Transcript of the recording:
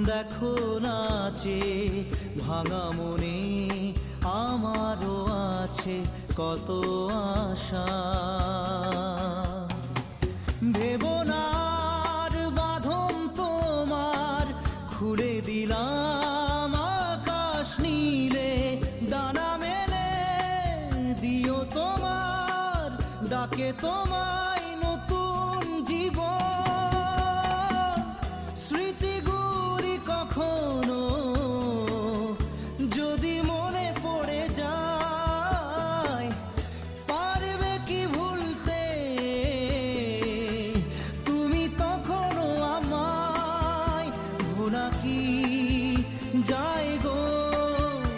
দেখো নাচে ভাঙা মনে আমারও আছে কত আশা। ভেবো না আর বাঁধন তোমার, খুলে দিলাম আকাশ নীলে। ডানা মেলে দিও তোমার ডাকে তোমায় নতুন জীবন। স্মৃতিগুলি কখনো যদি